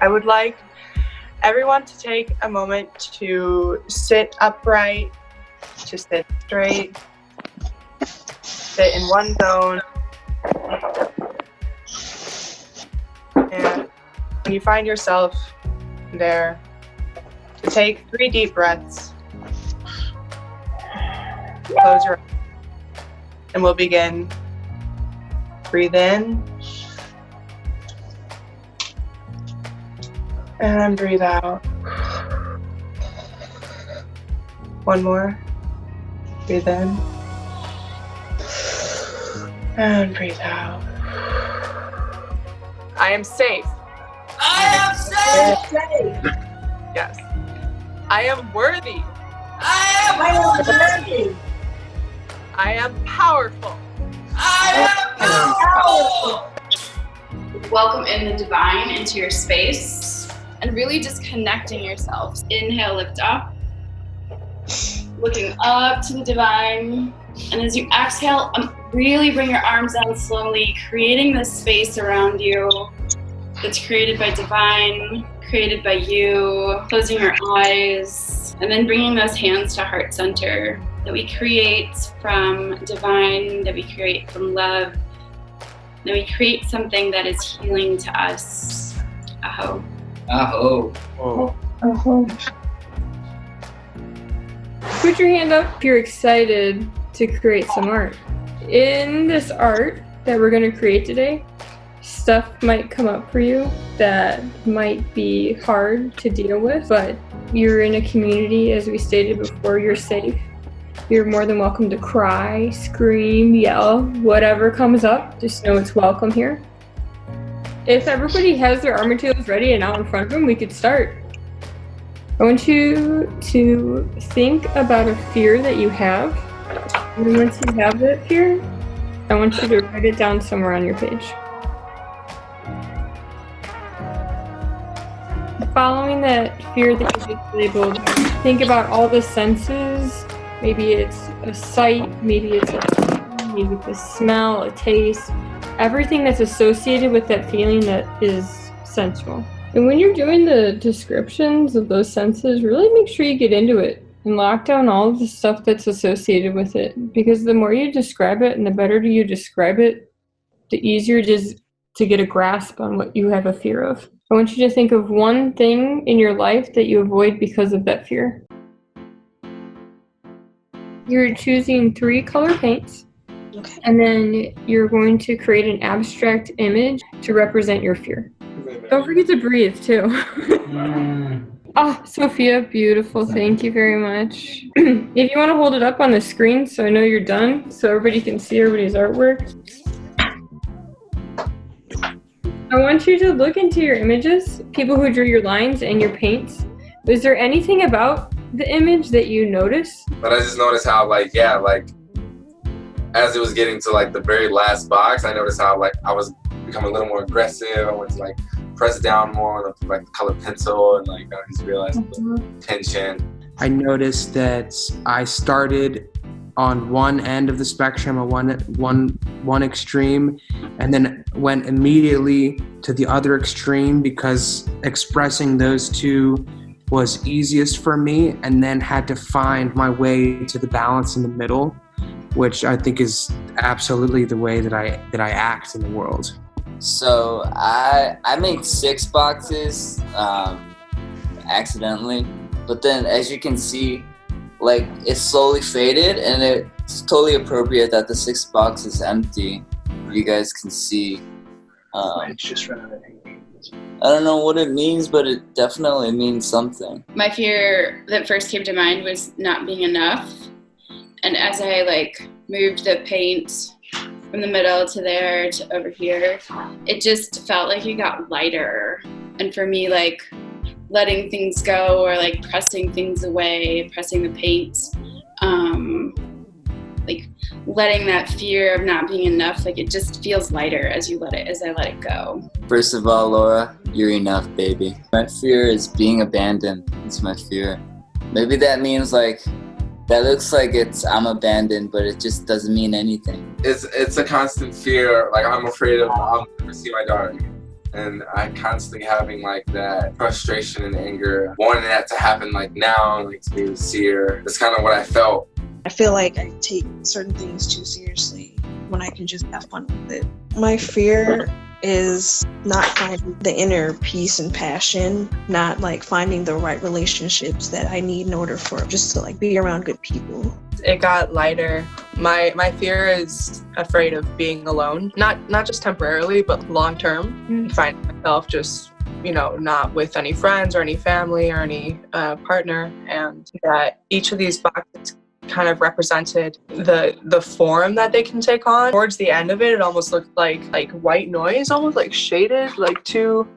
I would like everyone to take a moment to sit upright, to sit straight, sit in one zone. And when you find yourself there, to take 3 deep breaths. Close your eyes, and we'll begin. Breathe in, and breathe out. One more. Breathe in, and breathe out. I am safe. I am safe. Yes. I am worthy. I am worthy. I am powerful. I am powerful. Welcome in the divine into your space and really just connecting yourselves. Inhale, lift up. Looking up to the divine. And as you exhale, really bring your arms down slowly, creating this space around you that's created by divine, created by you. Closing your eyes, and then bringing those hands to heart center that we create from divine, that we create from love, that we create something that is healing to us. Aho. Aho. Oh. Uh-huh. Put your hand up if you're excited to create some art. In this art that we're going to create today, stuff might come up for you that might be hard to deal with, but you're in a community, as we stated before, you're safe. You're more than welcome to cry, scream, yell, whatever comes up. Just know it's welcome here. If everybody has their art materials ready and out in front of them, we could start. I want you to think about a fear that you have. And once you have that fear, I want you to write it down somewhere on your page. Following that fear that you just labeled, think about all the senses. Maybe it's a sight, maybe it's a smell, a taste, everything that's associated with that feeling that is sensual. And when you're doing the descriptions of those senses, really make sure you get into it and lock down all of the stuff that's associated with it. Because the more you describe it and the better you describe it, the easier it is to get a grasp on what you have a fear of. I want you to think of one thing in your life that you avoid because of that fear. You're choosing 3 color paints, Okay. and then you're going to create an abstract image to represent your fear. Don't forget to breathe, too. Sophia, beautiful. Thank you very much. If you want to hold it up on the screen so I know you're done, so everybody can see everybody's artwork. I want you to look into your images, people who drew your lines and your paints. Is there anything about the image that you notice? But I just noticed how, as it was getting to, the very last box, I noticed how, I was becoming a little more aggressive. I went to, press down more on the color pencil, and, I just realized the tension. I noticed that I started on one end of the spectrum, one extreme, and then went immediately to the other extreme because expressing those two was easiest for me, and then had to find my way to the balance in the middle, which I think is absolutely the way that I act in the world. So I made 6 boxes accidentally, but then as you can see, it's slowly faded, and it's totally appropriate that the 6th box is empty. You guys can see. It's just run out of ink. I don't know what it means, but it definitely means something. My fear that first came to mind was not being enough. And as I moved the paint from the middle to there to over here, it just felt like it got lighter. And for me, letting things go or pressing things away, pressing the paint, letting that fear of not being enough, it just feels lighter as I let it go. First of all, Laura, you're enough, baby. My fear is being abandoned. It's my fear. Maybe that means that looks like I'm abandoned, but it just doesn't mean anything. It's a constant fear. I'm afraid I'll never see my daughter again. and I constantly having like that frustration and anger, wanting that to happen like now, like to be able to see her. That's kind of what I felt. I feel like I take certain things too seriously when I can just have fun with it. My fear is not finding the inner peace and passion, not like finding the right relationships that I need in order for just to like be around good people. It got lighter. My fear is afraid of being alone, not just temporarily, but long term. Finding myself just, not with any friends or any family or any partner, and that each of these boxes kind of represented the form that they can take on. Towards the end of it, it almost looked like white noise, almost like shaded, like too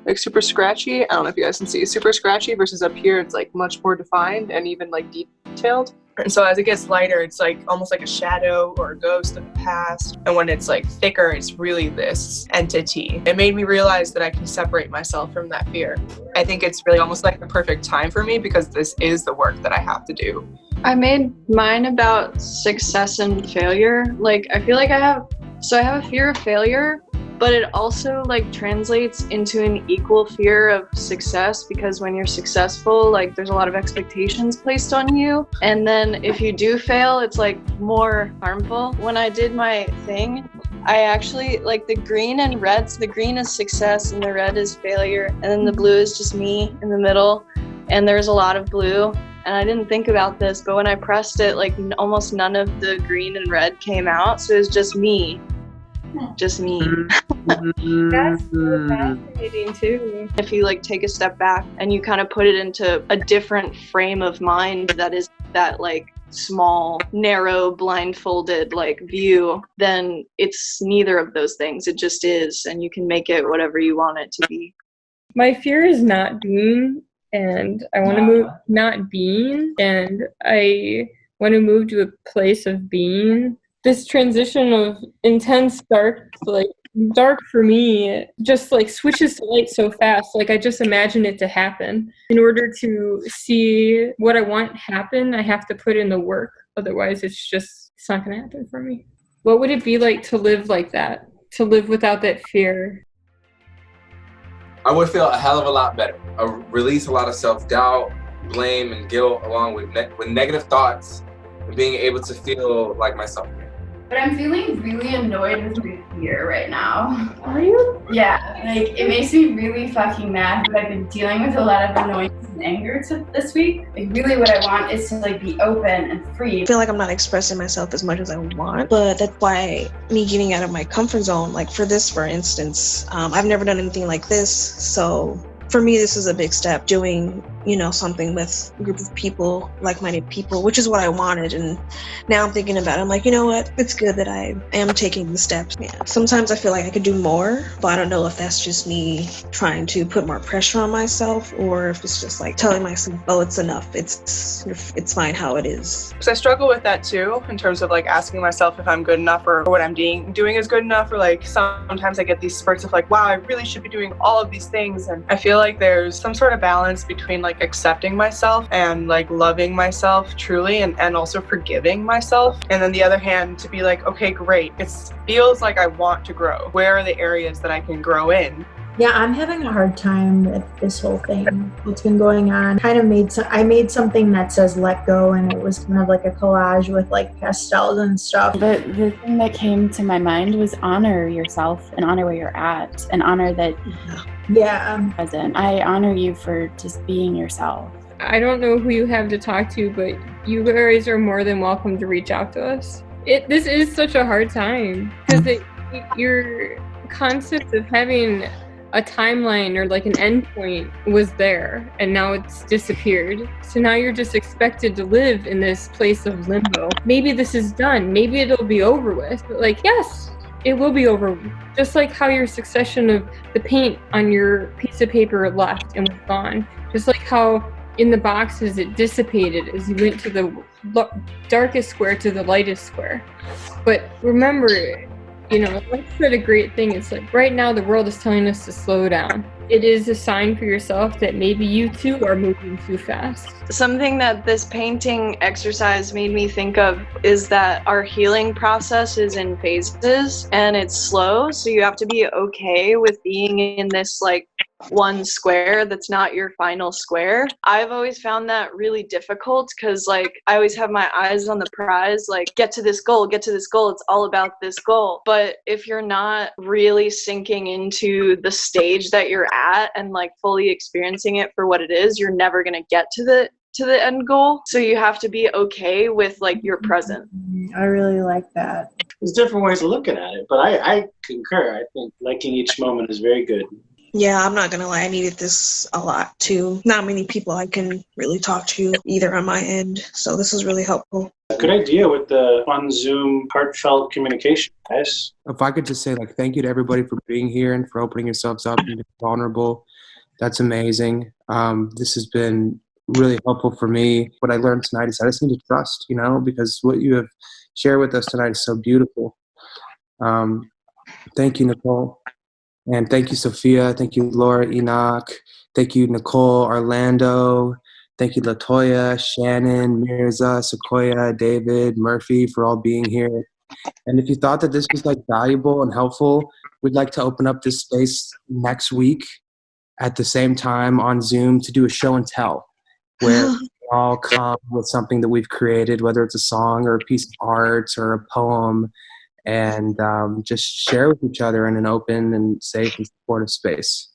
like super scratchy. I don't know if you guys can see, super scratchy versus up here it's like much more defined and even like detailed. And so as it gets lighter, it's like almost like a shadow or a ghost of the past. And when it's like thicker, it's really this entity. It made me realize that I can separate myself from that fear. I think it's really almost like the perfect time for me because this is the work that I have to do. I made mine about success and failure. Like, I feel like I have a fear of failure, but it also like translates into an equal fear of success, because when you're successful, like there's a lot of expectations placed on you. And then if you do fail, it's like more harmful. When I did my thing, I actually like the green and red. So the green is success and the red is failure. And then the blue is just me in the middle. And there's a lot of blue. And I didn't think about this, but when I pressed it, like almost none of the green and red came out. So it was just me. Just me. That's so fascinating too. If you like take a step back and you kind of put it into a different frame of mind that is that like small, narrow, blindfolded like view, then it's neither of those things. It just is, and you can make it whatever you want it to be. My fear is not being, and I want to move not being, and I want to move to a place of being. This transition of intense dark, like dark for me, just like switches to light so fast. Like I just imagine it to happen. In order to see what I want happen, I have to put in the work. Otherwise, it's not going to happen for me. What would it be like to live like that? To live without that fear? I would feel a hell of a lot better. I release a lot of self-doubt, blame, and guilt, along with negative thoughts, and being able to feel like myself. But I'm feeling really annoyed with my fear right now. Are you? Yeah, like it makes me really fucking mad, but I've been dealing with a lot of annoyance and anger this week. Like really what I want is to like be open and free. I feel like I'm not expressing myself as much as I want, but that's why me getting out of my comfort zone, like for this, for instance, I've never done anything like this. So for me, this is a big step, doing, something with a group of people, like-minded people, which is what I wanted. And now I'm thinking about it, I'm like, you know what? It's good that I am taking the steps. Yeah. Sometimes I feel like I could do more, but I don't know if that's just me trying to put more pressure on myself or if it's just like telling myself, oh, it's enough. It's fine how it is. Because I struggle with that too, in terms of like asking myself if I'm good enough or what I'm doing is good enough, or like sometimes I get these spurts of like, wow, I really should be doing all of these things. And I feel like there's some sort of balance between like accepting myself and like loving myself truly and also forgiving myself. And then the other hand, to be like, okay, great. It feels like I want to grow. Where are the areas that I can grow in? Yeah, I'm having a hard time with this whole thing. What's been going on? I made something that says "let go," and it was kind of like a collage with like pastels and stuff. But the thing that came to my mind was honor yourself and honor where you're at and honor that. Yeah. Present. I honor you for just being yourself. I don't know who you have to talk to, but you guys are more than welcome to reach out to us. This is such a hard time because your concept of having a timeline or like an endpoint was there and now it's disappeared. So now you're just expected to live in this place of limbo. Maybe this is done. Maybe it'll be over with. But like, yes, it will be over with. Just like how your succession of the paint on your piece of paper left and was gone. Just like how in the boxes it dissipated as you went to the darkest square to the lightest square. But remember, Life said a great thing. It's like right now the world is telling us to slow down. it is a sign for yourself that maybe you too are moving too fast. Something that this painting exercise made me think of is that our healing process is in phases and it's slow. So you have to be okay with being in this like one square that's not your final square. I've always found that really difficult because like I always have my eyes on the prize, like get to this goal, it's all about this goal. But if you're not really sinking into the stage that you're at and like fully experiencing it for what it is, you're never going to get to the end goal. So you have to be okay with like your present. I really like that. There's different ways of looking at it, but I concur. I think liking each moment is very good. Yeah, I'm not gonna lie, I needed this a lot too. Not many people I can really talk to either on my end, so this is really helpful. A good idea with the on Zoom heartfelt communication, guys. If I could just say like thank you to everybody for being here and for opening yourselves up and being vulnerable. That's amazing. This has been really helpful for me. What I learned tonight is I just need to trust, because what you have shared with us tonight is so beautiful. Thank you, Nicole. And thank you, Sophia. Thank you, Laura, Enoch. Thank you, Nicole, Orlando. Thank you, Latoya, Shannon, Mirza, Sequoia, David, Murphy for all being here. And if you thought that this was like valuable and helpful, we'd like to open up this space next week at the same time on Zoom to do a show and tell where we all come with something that we've created, whether it's a song or a piece of art or a poem, and just share with each other in an open and safe and supportive space.